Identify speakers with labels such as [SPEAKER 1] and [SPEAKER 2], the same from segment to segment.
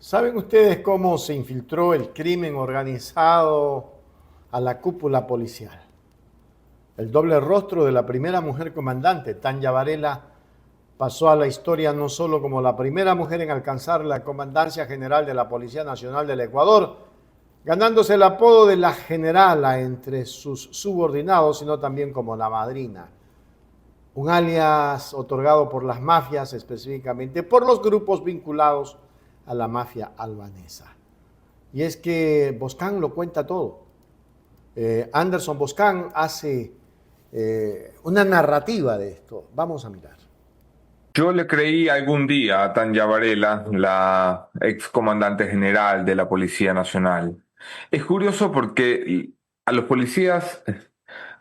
[SPEAKER 1] ¿Saben ustedes cómo se infiltró el crimen organizado a la cúpula policial? El doble rostro de la primera mujer comandante, Tanya Varela, pasó a la historia no solo como la primera mujer en alcanzar la comandancia general de la Policía Nacional del Ecuador, ganándose el apodo de la generala entre sus subordinados, sino también como la madrina, un alias otorgado por las mafias, específicamente por los grupos vinculados a la mafia albanesa. Y es que Boscan lo cuenta todo. Anderson Boscan hace una narrativa de esto. Vamos a mirar.
[SPEAKER 2] Yo le creí algún día a Tanya Varela, la ex comandante general de la Policía Nacional. Es curioso porque a los policías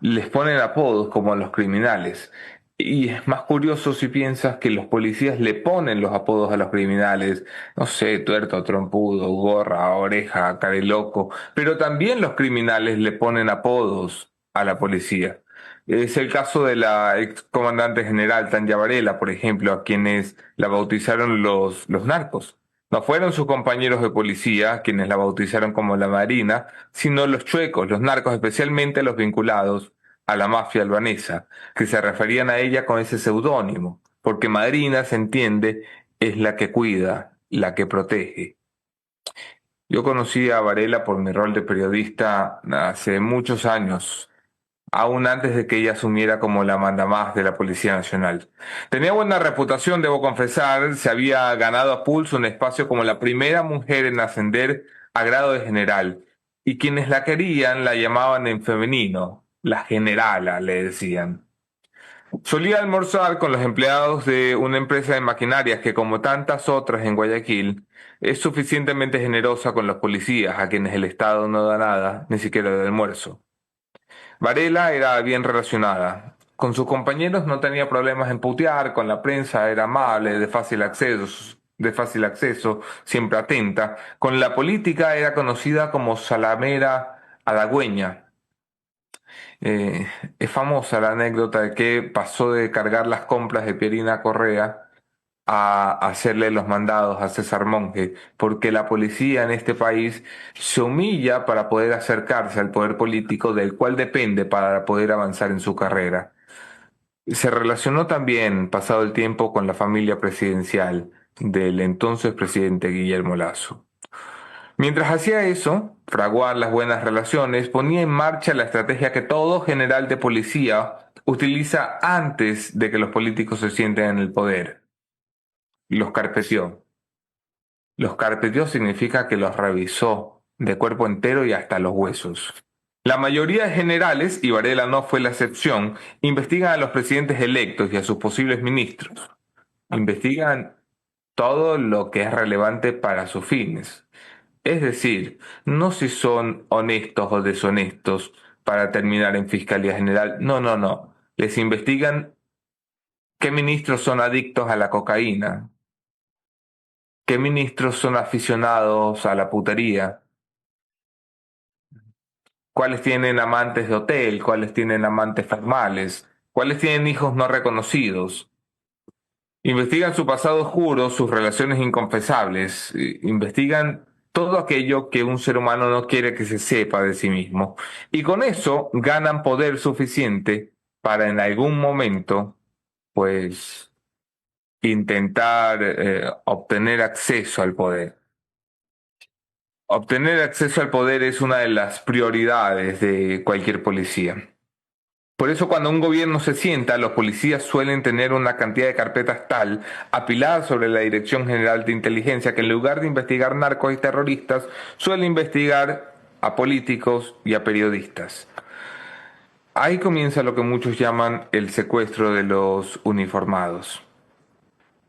[SPEAKER 2] les ponen apodos como a los criminales. Y es más curioso si piensas que los policías le ponen los apodos a los criminales. No sé, tuerto, trompudo, gorra, oreja, careloco. Pero también los criminales le ponen apodos a la policía. Es el caso de la ex comandante general Tanya Varela, por ejemplo, a quienes la bautizaron los narcos. No fueron sus compañeros de policía quienes la bautizaron como la Marina, sino los chuecos, los narcos, especialmente los vinculados a la mafia albanesa, que se referían a ella con ese seudónimo, porque Madrina, se entiende, es la que cuida, la que protege. Yo conocí a Varela por mi rol de periodista hace muchos años, aún antes de que ella asumiera como la mandamás de la Policía Nacional. Tenía buena reputación, debo confesar, se había ganado a pulso un espacio como la primera mujer en ascender a grado de general, y quienes la querían la llamaban en femenino, la generala, le decían. Solía almorzar con los empleados de una empresa de maquinarias que, como tantas otras en Guayaquil, es suficientemente generosa con los policías a quienes el Estado no da nada, ni siquiera de almuerzo. Varela era bien relacionada. Con sus compañeros no tenía problemas en putear, con la prensa era amable, de fácil acceso, siempre atenta. Con la política era conocida como salamera halagüeña. Eh, es famosa la anécdota de que pasó de cargar las compras de Pierina Correa a hacerle los mandados a César Monge, porque la policía en este país se humilla para poder acercarse al poder político del cual depende para poder avanzar en su carrera. Se relacionó también, pasado el tiempo, con la familia presidencial del entonces presidente Guillermo Lasso. Mientras hacía eso, fraguar las buenas relaciones, ponía en marcha la estrategia que todo general de policía utiliza antes de que los políticos se sienten en el poder. Los carpeteó. Los carpeteó significa que los revisó de cuerpo entero y hasta los huesos. La mayoría de generales, y Varela no fue la excepción, investigan a los presidentes electos y a sus posibles ministros. Investigan todo lo que es relevante para sus fines. Es decir, no si son honestos o deshonestos para terminar en Fiscalía General. No, no, no. Les investigan qué ministros son adictos a la cocaína, qué ministros son aficionados a la putería, cuáles tienen amantes de hotel, cuáles tienen amantes formales, cuáles tienen hijos no reconocidos. Investigan su pasado oscuro, sus relaciones inconfesables, investigan todo aquello que un ser humano no quiere que se sepa de sí mismo. Y con eso ganan poder suficiente para en algún momento, pues, intentar obtener acceso al poder. Obtener acceso al poder es una de las prioridades de cualquier policía. Por eso cuando un gobierno se sienta, los policías suelen tener una cantidad de carpetas tal, apiladas sobre la Dirección General de Inteligencia, que en lugar de investigar narcos y terroristas, suele investigar a políticos y a periodistas. Ahí comienza lo que muchos llaman el secuestro de los uniformados.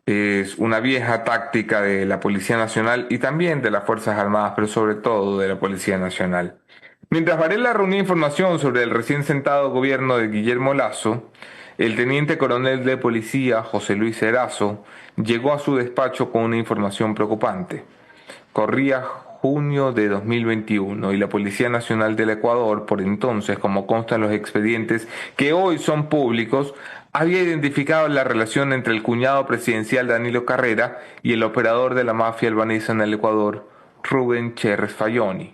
[SPEAKER 2] Es una vieja táctica de la Policía Nacional y también de las Fuerzas Armadas, pero sobre todo de la Policía Nacional. Mientras Varela reunía información sobre el recién sentado gobierno de Guillermo Lasso, el teniente coronel de policía José Luis Erazo llegó a su despacho con una información preocupante. Corría junio de 2021 y la Policía Nacional del Ecuador, por entonces, como consta en los expedientes que hoy son públicos, había identificado la relación entre el cuñado presidencial Danilo Carrera y el operador de la mafia albanesa en el Ecuador, Rubén Cherres Fayoni.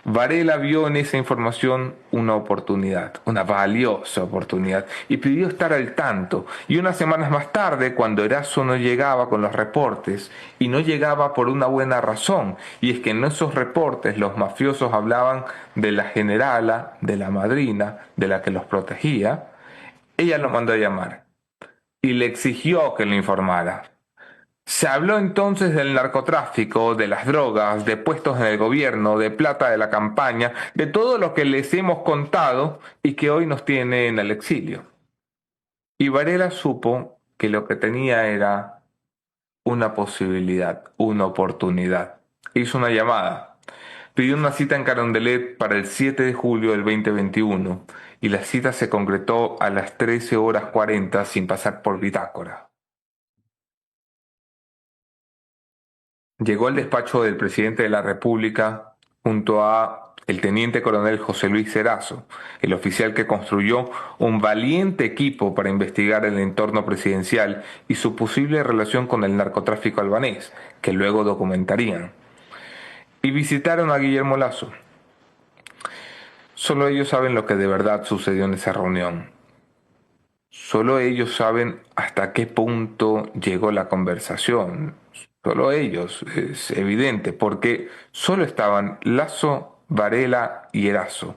[SPEAKER 2] Varela vio en esa información una oportunidad, una valiosa oportunidad, y pidió estar al tanto. Y unas semanas más tarde, cuando Erazo no llegaba con los reportes, y no llegaba por una buena razón, y es que en esos reportes los mafiosos hablaban de la generala, de la madrina, de la que los protegía, ella lo mandó a llamar y le exigió que lo informara. Se habló entonces del narcotráfico, de las drogas, de puestos en el gobierno, de plata de la campaña, de todo lo que les hemos contado y que hoy nos tiene en el exilio. Y Varela supo que lo que tenía era una posibilidad, una oportunidad. Hizo una llamada, pidió una cita en Carondelet para el 7 de julio del 2021 y la cita se concretó a las 13:40 sin pasar por bitácora. Llegó al despacho del presidente de la República junto a el teniente coronel José Luis Cerazo, el oficial que construyó un valiente equipo para investigar el entorno presidencial y su posible relación con el narcotráfico albanés, que luego documentarían. Y visitaron a Guillermo Lasso. Solo ellos saben lo que de verdad sucedió en esa reunión. Solo ellos saben hasta qué punto llegó la conversación. Solo ellos, es evidente, porque solo estaban Lasso, Varela y Erazo.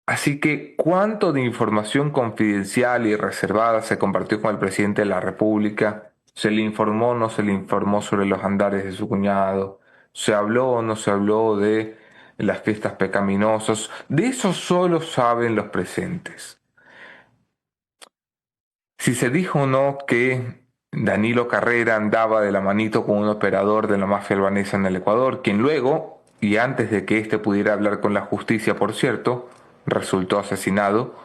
[SPEAKER 2] Así que, ¿cuánto de información confidencial y reservada se compartió con el presidente de la República? ¿Se le informó o no se le informó sobre los andares de su cuñado? ¿Se habló o no se habló de las fiestas pecaminosas? De eso solo saben los presentes. Si se dijo o no que Danilo Carrera andaba de la manito con un operador de la mafia albanesa en el Ecuador, quien luego, y antes de que éste pudiera hablar con la justicia, por cierto, resultó asesinado,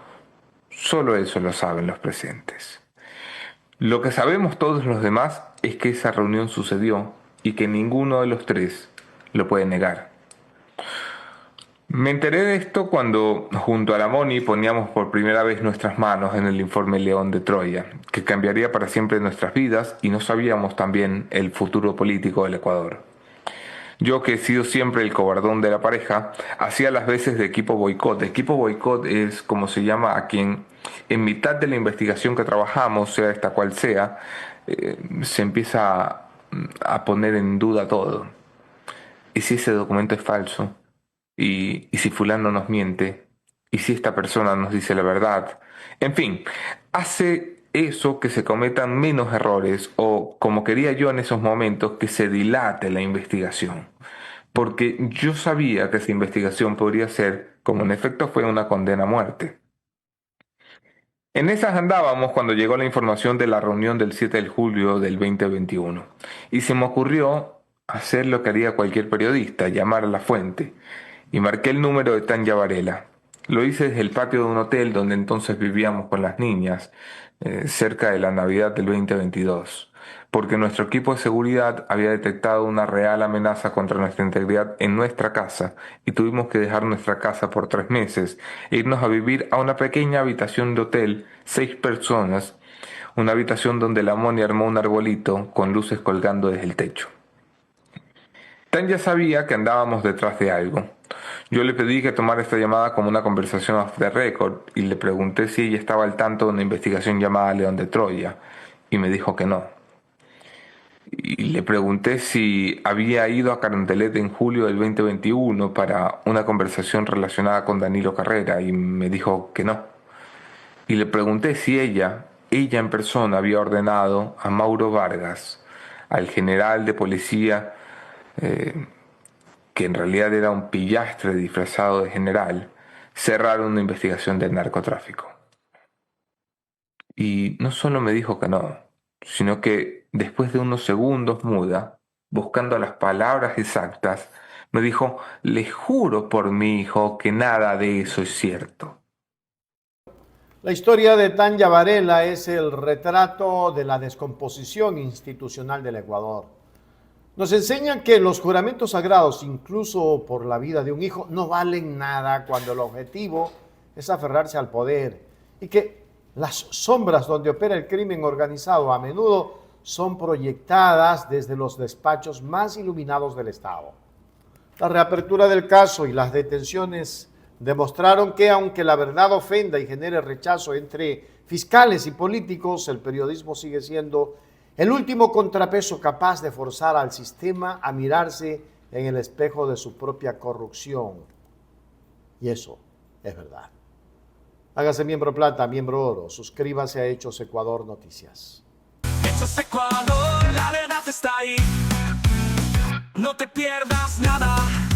[SPEAKER 2] solo eso lo saben los presentes. Lo que sabemos todos los demás es que esa reunión sucedió y que ninguno de los tres lo puede negar. Me enteré de esto cuando, junto a la Moni, poníamos por primera vez nuestras manos en el informe León de Troya, que cambiaría para siempre nuestras vidas y no sabíamos también el futuro político del Ecuador. Yo, que he sido siempre el cobardón de la pareja, hacía las veces de equipo boicot. Equipo boicot es como se llama a quien, en mitad de la investigación que trabajamos, sea esta cual sea, se empieza a poner en duda todo. ¿Y si ese documento es falso? ¿Y si fulano nos miente? ¿Y si esta persona nos dice la verdad? En fin, hace eso que se cometan menos errores o, como quería yo en esos momentos, que se dilate la investigación. Porque yo sabía que esa investigación podría ser, como en efecto fue, una condena a muerte. En esas andábamos cuando llegó la información de la reunión del 7 de julio del 2021. Y se me ocurrió hacer lo que haría cualquier periodista, llamar a la fuente. Y marqué el número de Tanya Varela. Lo hice desde el patio de un hotel donde entonces vivíamos con las niñas, cerca de la Navidad del 2022, porque nuestro equipo de seguridad había detectado una real amenaza contra nuestra integridad en nuestra casa y tuvimos que dejar nuestra casa por 3 meses e irnos a vivir a una pequeña habitación de hotel, 6 personas, una habitación donde la Moni armó un arbolito con luces colgando desde el techo. Tanya sabía que andábamos detrás de algo. Yo le pedí que tomara esta llamada como una conversación off the record y le pregunté si ella estaba al tanto de una investigación llamada León de Troya y me dijo que no. Y le pregunté si había ido a Carondelet en julio del 2021 para una conversación relacionada con Danilo Carrera y me dijo que no. Y le pregunté si ella en persona había ordenado a Mauro Vargas, al general de policía, que en realidad era un pillastre disfrazado de general, cerrar una investigación del narcotráfico. Y no solo me dijo que no, sino que después de unos segundos muda, buscando las palabras exactas, me dijo: le juro por mi hijo que nada de eso es cierto.
[SPEAKER 1] La historia de Tanya Varela es el retrato de la descomposición institucional del Ecuador. Nos enseñan que los juramentos sagrados, incluso por la vida de un hijo, no valen nada cuando el objetivo es aferrarse al poder y que las sombras donde opera el crimen organizado a menudo son proyectadas desde los despachos más iluminados del Estado. La reapertura del caso y las detenciones demostraron que, aunque la verdad ofenda y genere rechazo entre fiscales y políticos, el periodismo sigue siendo el último contrapeso capaz de forzar al sistema a mirarse en el espejo de su propia corrupción. Y eso es verdad. Hágase miembro plata, miembro oro. Suscríbase a Hechos Ecuador Noticias.
[SPEAKER 3] Hechos Ecuador, la verdad está ahí. No te pierdas nada.